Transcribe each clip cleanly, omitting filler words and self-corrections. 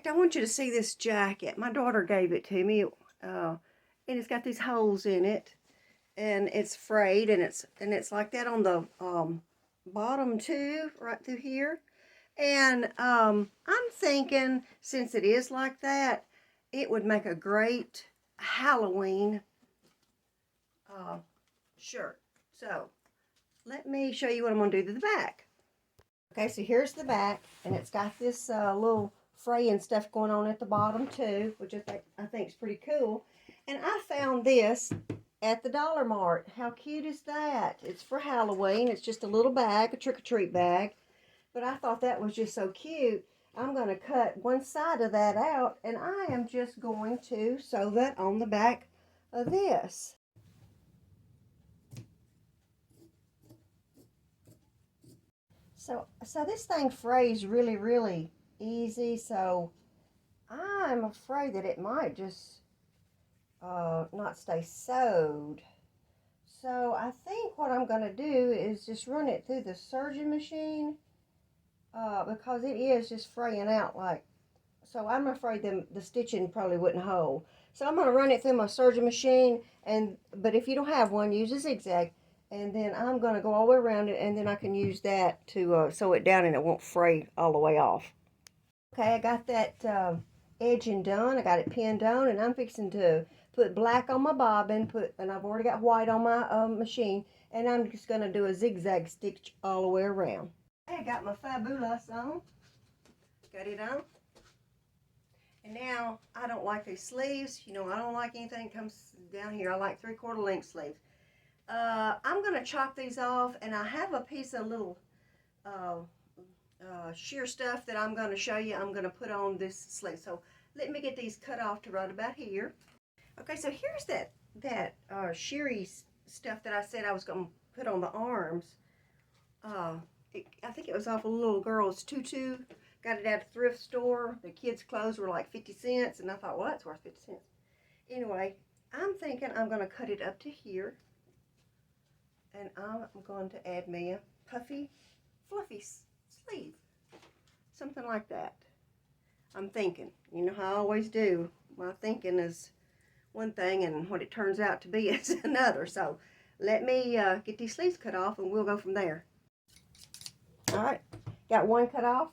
I want you to see this jacket. My daughter gave it to me, and it's got these holes in it, and it's frayed, and it's like that on the bottom too, right through here. And I'm thinking, since it is like that, it would make a great Halloween uh, shirt. So let me show you what I'm going to do to the back. Okay, so here's the back, and it's got this little fray and stuff going on at the bottom too, which I think is pretty cool. And I found this at the Dollar Mart. How cute is that? It's for Halloween. It's just a little bag, a trick-or-treat bag. But I thought that was just so cute. I'm going to cut one side of that out, and I am just going to sew that on the back of this. So this thing frays really, really easy, so I'm afraid that it might just not stay sewed. So I think what I'm going to do is just run it through the serging machine because it is just fraying out like, so I'm afraid the stitching probably wouldn't hold. So I'm going to run it through my serging machine, but if you don't have one, use a zigzag. And then I'm going to go all the way around it, and then I can use that to sew it down and it won't fray all the way off. Okay, I got that edging done. I got it pinned on, and I'm fixing to put black on my bobbin, and I've already got white on my machine, and I'm just going to do a zigzag stitch all the way around. Okay, I got my Fab-Boo-Lous on. Got it on. And now, I don't like these sleeves. You know, I don't like anything that comes down here. I like 3/4 length sleeves. I'm going to chop these off, and I have a piece of little sheer stuff that I'm going to show you. I'm going to put on this sleeve. So let me get these cut off to right about here. Okay, so here's that sheery stuff that I said I was going to put on the arms. I think it was off a little girl's tutu. Got it at a thrift store. The kids' clothes were like 50 cents, and I thought, well, that's worth 50 cents. Anyway, I'm thinking I'm going to cut it up to here. And I'm going to add me a puffy, fluffy sleeve. Something like that. I'm thinking. You know how I always do. My thinking is one thing, and what it turns out to be is another. So let me get these sleeves cut off, and we'll go from there. All right. Got one cut off,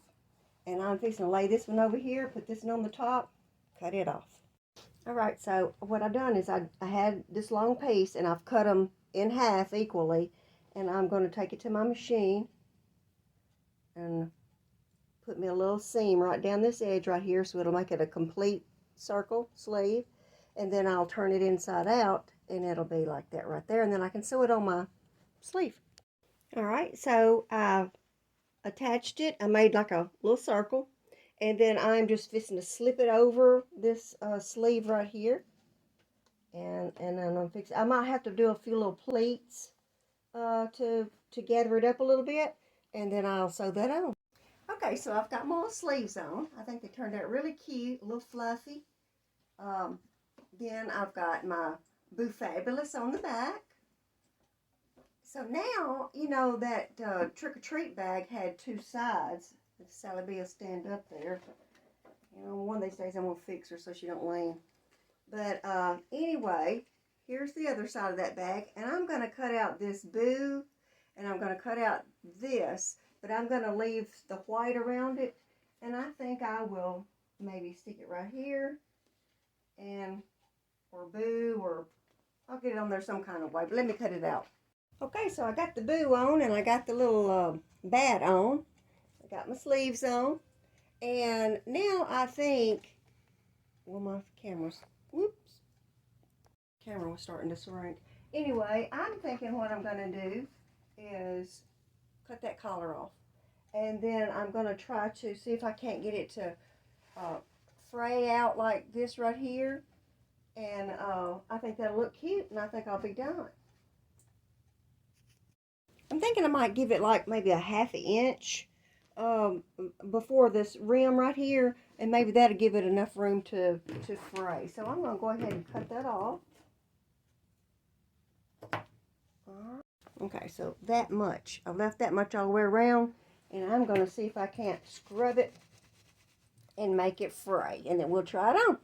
and I'm fixing to lay this one over here, put this one on the top, cut it off. All right, so what I've done is I had this long piece, and I've cut them in half equally, and I'm going to take it to my machine and put me a little seam right down this edge right here, so it'll make it a complete circle sleeve, and then I'll turn it inside out, and it'll be like that right there, and then I can sew it on my sleeve. All right, so I've attached it. I made like a little circle, and then I'm just fixing to slip it over this sleeve right here. And then I'm fixing, I might have to do a few little pleats to gather it up a little bit, and then I'll sew that on. Okay, so I've got my little sleeves on. I think they turned out really cute, a little fluffy. Then I've got my Fab-Boo-Lous on the back. So now, you know, that trick-or-treat bag had two sides. If Sally B will stand up there. You know, one of these days I'm going to fix her so she don't lean. But anyway, here's the other side of that bag. And I'm going to cut out this boo. And I'm going to cut out this. But I'm going to leave the white around it. And I think I will maybe stick it right here. And, or boo, or I'll get it on there some kind of way. But let me cut it out. Okay, so I got the boo on, and I got the little bat on. I got my sleeves on. And now I think, well, my camera's, whoops, camera was starting to shrink. Anyway, I'm thinking what I'm going to do is cut that collar off. And then I'm going to try to see if I can't get it to fray out like this right here. And I think that'll look cute, and I think I'll be done. I'm thinking I might give it like maybe a ½ inch before this rim right here, and maybe that'll give it enough room to fray. So I'm going to go ahead and cut that off. Okay, so that much. I've left that much all the way around, and I'm going to see if I can't scrub it and make it fray, and then we'll try it on.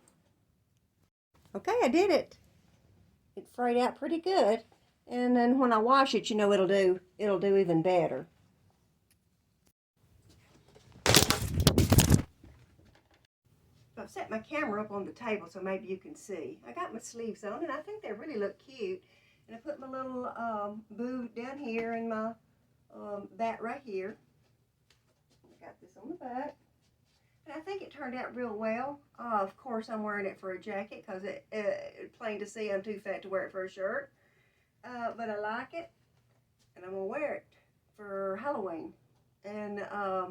Okay, I did it. It frayed out pretty good, and then when I wash it, you know, it'll do even better. I've set my camera up on the table so maybe you can see. I got my sleeves on, and I think they really look cute. And I put my little boo down here and my bat right here. I got this on the back. And I think it turned out real well. Of course, I'm wearing it for a jacket because it's plain to see I'm too fat to wear it for a shirt. But I like it, and I'm going to wear it for Halloween. And I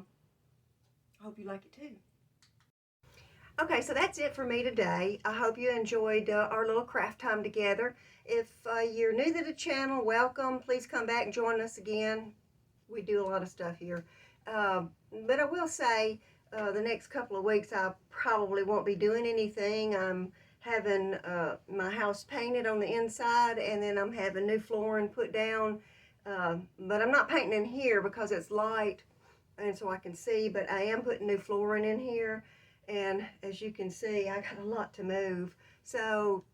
hope you like it too. Okay, so that's it for me today. I hope you enjoyed our little craft time together. If you're new to the channel, welcome. Please come back and join us again. We do a lot of stuff here. But I will say, the next couple of weeks I probably won't be doing anything. I'm having my house painted on the inside, and then I'm having new flooring put down. But I'm not painting in here because it's light and so I can see, but I am putting new flooring in here. And as you can see, I got a lot to move. So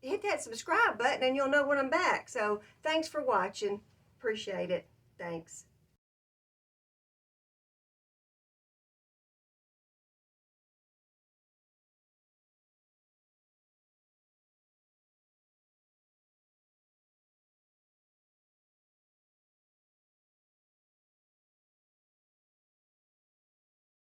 hit that subscribe button and you'll know when I'm back. So thanks for watching. Appreciate it. Thanks.